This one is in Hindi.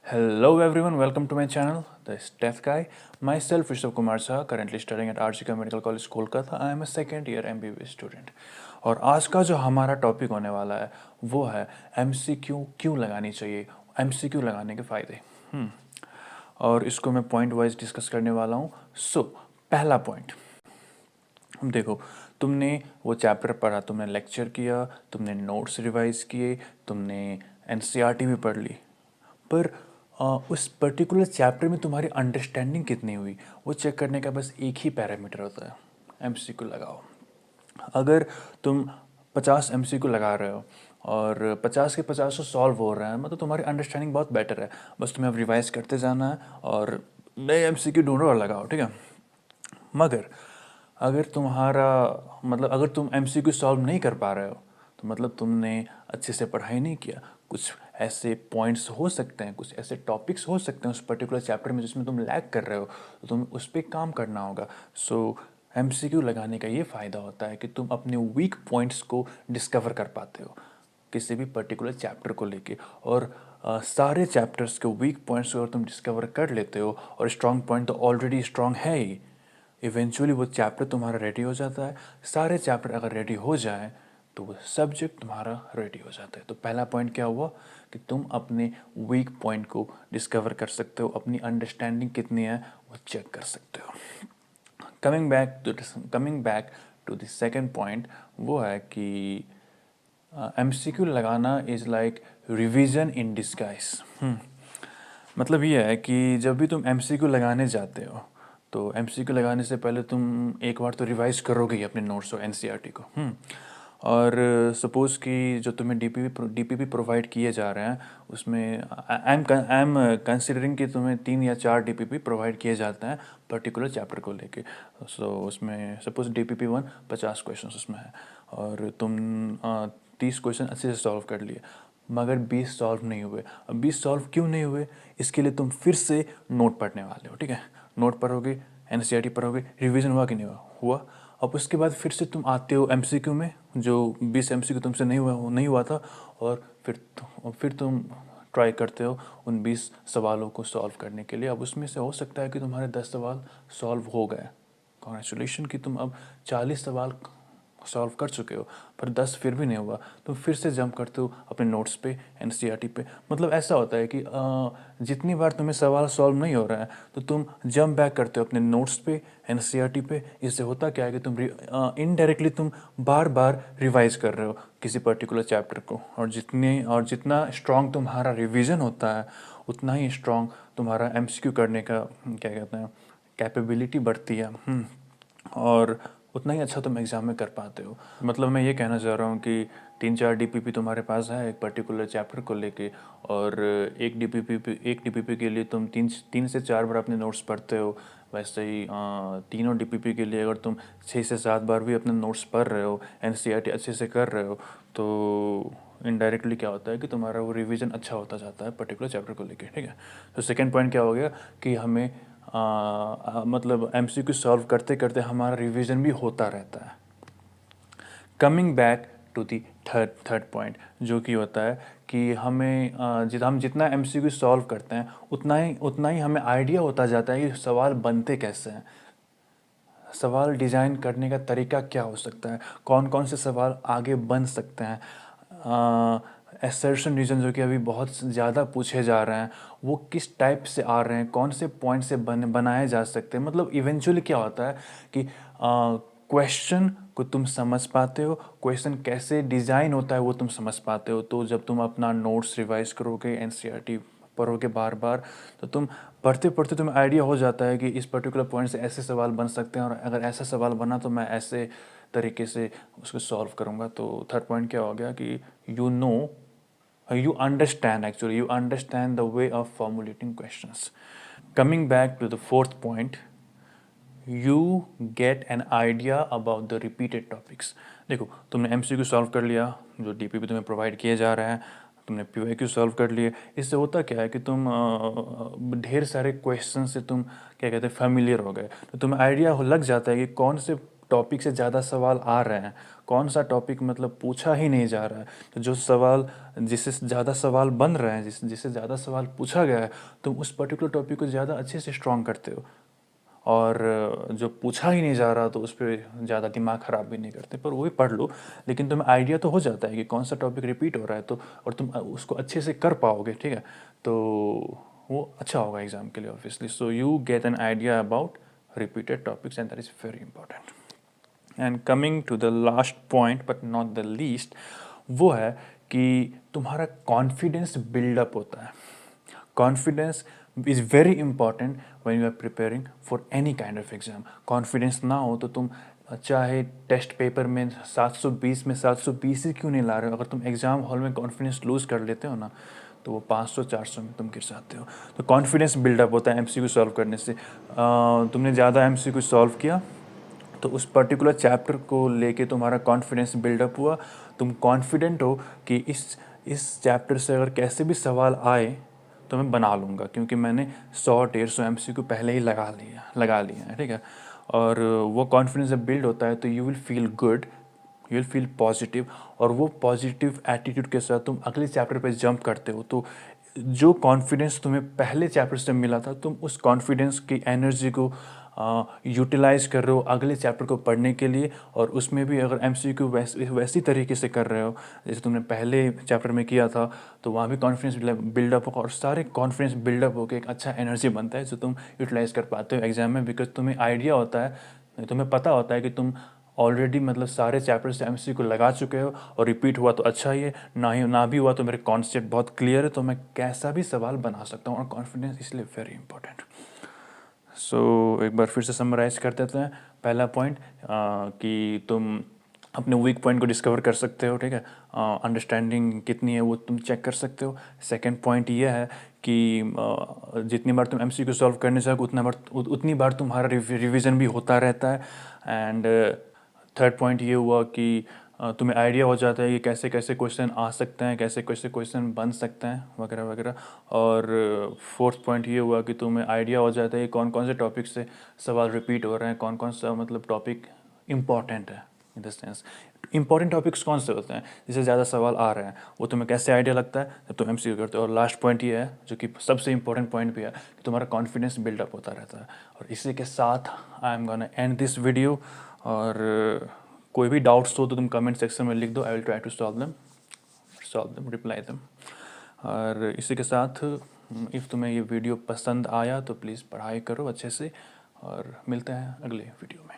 Hello everyone, welcome to my channel, The Steph Guy. Myself, Rishabh Kumar Saha, currently studying at RGK Medical College, Kolkata. I am a second year MBBS student. और आज का जो हमारा टॉपिक होने वाला है वो है MCQ क्यों लगानी चाहिए, MCQ लगाने के फ़ायदे। और इसको मैं पॉइंट वाइज डिस्कस करने वाला हूँ। पहला पॉइंट, देखो, तुमने वो चैप्टर पढ़ा, तुमने लेक्चर किया, तुमने नोट्स रिवाइज किए, तुमने एनसीईआरटी भी पढ़ ली, पर उस पर्टिकुलर चैप्टर में तुम्हारी अंडरस्टैंडिंग कितनी हुई वो चेक करने का बस एक ही पैरामीटर होता है, एमसीक्यू लगाओ। अगर तुम 50 एमसीक्यू लगा रहे हो और 50 के 50 सॉल्व हो रहा है, मतलब तुम्हारी अंडरस्टैंडिंग बहुत बेटर है। बस तुम्हें अब रिवाइज करते जाना है और नए एमसीक्यू ढूंढो और लगाओ, ठीक है। मगर अगर तुम्हारा मतलब अगर तुम एमसीक्यू सॉल्व नहीं कर पा रहे हो तो मतलब तुमने अच्छे से पढ़ाई नहीं किया। कुछ ऐसे पॉइंट्स हो सकते हैं, कुछ ऐसे टॉपिक्स हो सकते हैं उस पर्टिकुलर चैप्टर में जिसमें तुम लैग कर रहे हो, तो तुम्हें उस पर काम करना होगा। एमसीक्यू लगाने का ये फ़ायदा होता है कि तुम अपने वीक पॉइंट्स को डिस्कवर कर पाते हो किसी भी पर्टिकुलर चैप्टर को लेके। और सारे चैप्टर्स के वीक पॉइंट्स को अगर तुम डिस्कवर कर लेते हो और स्ट्रॉन्ग पॉइंट तो ऑलरेडी स्ट्रॉन्ग है ही, इवेंचुअली वो चैप्टर तुम्हारा रेडी हो जाता है। सारे चैप्टर अगर रेडी हो जाए तो वो सब्जेक्ट तुम्हारा रेडी हो जाता है। तो पहला पॉइंट क्या हुआ कि तुम अपने वीक पॉइंट को डिस्कवर कर सकते हो, अपनी अंडरस्टैंडिंग कितनी है वो चेक कर सकते हो। Coming back to the second point, वो है कि एमसीक्यू लगाना is like revision in disguise. मतलब ये है कि जब भी तुम एमसीक्यू लगाने जाते हो तो एमसीक्यू लगाने से पहले तुम एक बार तो रिवाइज करोगे ही अपने नोट्स और एनसीईआरटी को। और सपोज़ कि जो तुम्हें डीपीपी प्रोवाइड किए जा रहे हैं उसमें आई एम कंसिडरिंग कि तुम्हें 3 या 4 डीपीपी प्रोवाइड किए जाते हैं पर्टिकुलर चैप्टर को लेके। उसमें सपोज़ डीपीपी 1 50 क्वेश्चन उसमें है और तुम 30 क्वेश्चन अच्छे से सॉल्व कर लिए, मगर 20 सॉल्व नहीं हुए। अब 20 सॉल्व क्यों नहीं हुए, इसके लिए तुम फिर से नोट पढ़ने वाले हो, ठीक है। नोट पढ़ोगे, एनसीईआरटी पढ़ोगे, रिवीजन हुआ कि नहीं हुआ। अब उसके बाद फिर से तुम आते हो एमसीक्यू में, जो 20 एमसीक्यू तुमसे नहीं हुआ था, और फिर तुम ट्राई करते हो उन 20 सवालों को सॉल्व करने के लिए। अब उसमें से हो सकता है कि तुम्हारे 10 सवाल सॉल्व हो गए, कॉन्ग्रेचुलेशन कि तुम अब 40 सवाल सॉल्व कर चुके हो, पर 10 फिर भी नहीं हुआ। तो फिर से जंप करते हो अपने नोट्स पे, एनसीईआरटी पे। मतलब ऐसा होता है कि जितनी बार तुम्हें सवाल सॉल्व नहीं हो रहा है तो तुम जंप बैक करते हो अपने नोट्स पे, एनसीईआरटी पे। इससे होता क्या है कि तुम इनडायरेक्टली तुम बार बार रिवाइज कर रहे हो किसी पर्टिकुलर चैप्टर को, और जितना स्ट्रॉन्ग तुम्हारा रिवीजन होता है उतना ही स्ट्रॉन्ग तुम्हारा एमसीक्यू करने का क्या कहते हैं कैपेबिलिटी बढ़ती है। और उतना ही अच्छा तुम एग्ज़ाम में कर पाते हो। मतलब मैं ये कहना चाह रहा हूँ कि 3-4 डीपीपी तुम्हारे पास है एक पर्टिकुलर चैप्टर को लेके, और एक डीपीपी के लिए तुम 3 से 4 बार अपने नोट्स पढ़ते हो। वैसे ही तीनों डीपीपी के लिए अगर तुम 6 से 7 बार भी अपने नोट्स पढ़ रहे हो, एनसीईआरटी अच्छे से कर रहे हो, तो इनडायरेक्टली क्या होता है कि तुम्हारा वो रिवीजन अच्छा होता जाता है पर्टिकुलर चैप्टर को लेके, ठीक है। तो सेकेंड पॉइंट क्या हो गया कि हमें मतलब एमसीक्यू सॉल्व करते करते हमारा रिवीजन भी होता रहता है। Coming back to the third point, जो कि होता है कि हमें हम जितना एमसीक्यू सॉल्व करते हैं उतना ही हमें आइडिया होता जाता है कि सवाल बनते कैसे हैं, सवाल डिज़ाइन करने का तरीका क्या हो सकता है, कौन कौन से सवाल आगे बन सकते हैं। एसर्शन रीजन जो कि अभी बहुत ज़्यादा पूछे जा रहे हैं वो किस टाइप से आ रहे हैं, कौन से पॉइंट से बनाए जा सकते हैं। मतलब इवेंचुअली क्या होता है कि क्वेश्चन को तुम समझ पाते हो, क्वेश्चन कैसे डिज़ाइन होता है वो तुम समझ पाते हो। तो जब तुम अपना नोट्स रिवाइज करोगे, एनसीईआरटी पढ़ोगे बार बार, तो तुम पढ़ते पढ़ते तुम्हें आइडिया हो जाता है कि इस पर्टिकुलर पॉइंट से ऐसे सवाल बन सकते हैं, और अगर ऐसा सवाल बना तो मैं ऐसे तरीके से उसको सॉल्व करूँगा। तो थर्ड पॉइंट क्या हो गया कि you understand the way of formulating questions. Coming back to the fourth point, you get an idea about the repeated topics. देखो, तुमने एमसीक्यू सॉल्व कर लिया जो डीपीपी तुम्हें प्रोवाइड किए जा रहे हैं, तुमने पीवाईक्यू सॉल्व कर लिए। इससे होता क्या है कि तुम ढेर सारे क्वेश्चन से तुम क्या कहते हैं फेमिलियर हो गए, तो तुम्हें आइडिया लग जाता है कि कौन से टॉपिक से ज़्यादा सवाल आ रहे हैं, कौन सा टॉपिक मतलब पूछा ही नहीं जा रहा है, तो जो सवाल जिससे ज़्यादा सवाल बन रहे हैं, जिससे ज़्यादा सवाल पूछा गया है, तुम उस पर्टिकुलर टॉपिक को ज़्यादा अच्छे से स्ट्रॉन्ग करते हो। और जो पूछा ही नहीं जा रहा तो उस पर ज़्यादा दिमाग ख़राब भी नहीं करते, पर वही पढ़ लो, लेकिन तुम्हें आइडिया तो हो जाता है कि कौन सा टॉपिक रिपीट हो रहा है, तो और तुम उसको अच्छे से कर पाओगे, ठीक है, तो वो अच्छा होगा एग्ज़ाम के लिए obviously. So you get an idea about repeated topics and that is very important. And coming to the last point but not the least, वो है कि तुम्हारा कॉन्फिडेंस बिल्डअप होता है। Confidence is very important when you are preparing for any kind of exam. Confidence ना हो तो तुम चाहे टेस्ट पेपर में 720 में 720 ही क्यों नहीं ला रहे हो, अगर तुम एग्ज़ाम हॉल में कॉन्फिडेंस लूज़ कर लेते हो ना, तो वो 500-400 में तुम गिर जाते हो। तो कॉन्फिडेंस बिल्डअप होता है एमसीक्यू सॉल्व करने से। तुमने ज़्यादा एमसीक्यू सॉल्व किया तो उस पर्टिकुलर चैप्टर को लेके तुम्हारा कॉन्फिडेंस बिल्डअप हुआ, तुम कॉन्फिडेंट हो कि इस चैप्टर से अगर कैसे भी सवाल आए तो मैं बना लूँगा, क्योंकि मैंने 100-150 एमसीक्यू पहले ही लगा लिया है, ठीक है। और वो कॉन्फिडेंस जब बिल्ड होता है तो you will feel good, you will feel positive, और वो पॉजिटिव एटीट्यूड के साथ तुम अगले चैप्टर पे जंप करते हो। तो जो कॉन्फिडेंस तुम्हें पहले चैप्टर से मिला था, तुम उस कॉन्फिडेंस की एनर्जी को यूटिलाइज कर रहे हो अगले चैप्टर को पढ़ने के लिए, और उसमें भी अगर एमसीक्यू वैसी तरीके से कर रहे हो जैसे तुमने पहले चैप्टर में किया था, तो वहाँ भी कॉन्फिडेंस बिल्डअप होगा, और सारे कॉन्फिडेंस बिल्डअप होकर एक अच्छा एनर्जी बनता है जो तुम यूटिलाइज कर पाते हो एग्जाम में, बिकॉज तुम्हें आइडिया होता है, तुम्हें पता होता है कि तुम ऑलरेडी मतलब सारे चैप्टर से एमसीक्यू लगा चुके हो, और रिपीट हुआ तो अच्छा ही है, ना भी हुआ तो मेरे कॉन्सेप्ट बहुत क्लियर है, तो मैं कैसा भी सवाल बना सकता हूँ, और कॉन्फिडेंस इसलिए वेरी इंपॉर्टेंट। सो एक बार फिर से समराइज कर देते हैं। पहला पॉइंट कि तुम अपने वीक पॉइंट को डिस्कवर कर सकते हो, ठीक है, अंडरस्टैंडिंग कितनी है वो तुम चेक कर सकते हो। सेकंड पॉइंट ये है कि जितनी बार तुम एमसीक्यू सॉल्व करने जाओगे उतनी बार तुम्हारा रिवीजन भी होता रहता है। एंड थर्ड पॉइंट ये हुआ कि तुम्हें आइडिया हो जाता है कि कैसे कैसे क्वेश्चन आ सकते हैं, कैसे कैसे क्वेश्चन बन सकते हैं, वगैरह वगैरह। और फोर्थ पॉइंट ये हुआ कि तुम्हें आइडिया हो जाता है कि कौन कौन से टॉपिक से सवाल रिपीट हो रहे हैं, कौन कौन सा मतलब टॉपिक इम्पॉर्टेंट है। In the sense important topics कौन से होते हैं जिससे ज़्यादा सवाल आ रहे हैं, वो तुम्हें कैसे आइडिया लगता है जब तुम एमसीक्यू करते हो। और लास्ट पॉइंट ये है जो कि सबसे इंपॉर्टेंट पॉइंट भी है कि तुम्हारा कॉन्फिडेंस बिल्डअप होता रहता है। और इसी के साथ I am gonna and this video. और कोई भी डाउट्स हो तो तुम कमेंट सेक्शन में लिख दो, I will try to solve them, reply them. और इसी के साथ इफ़ तुम्हें ये वीडियो पसंद आया तो प्लीज़ पढ़ाई करो अच्छे से, और मिलते हैं अगले वीडियो में।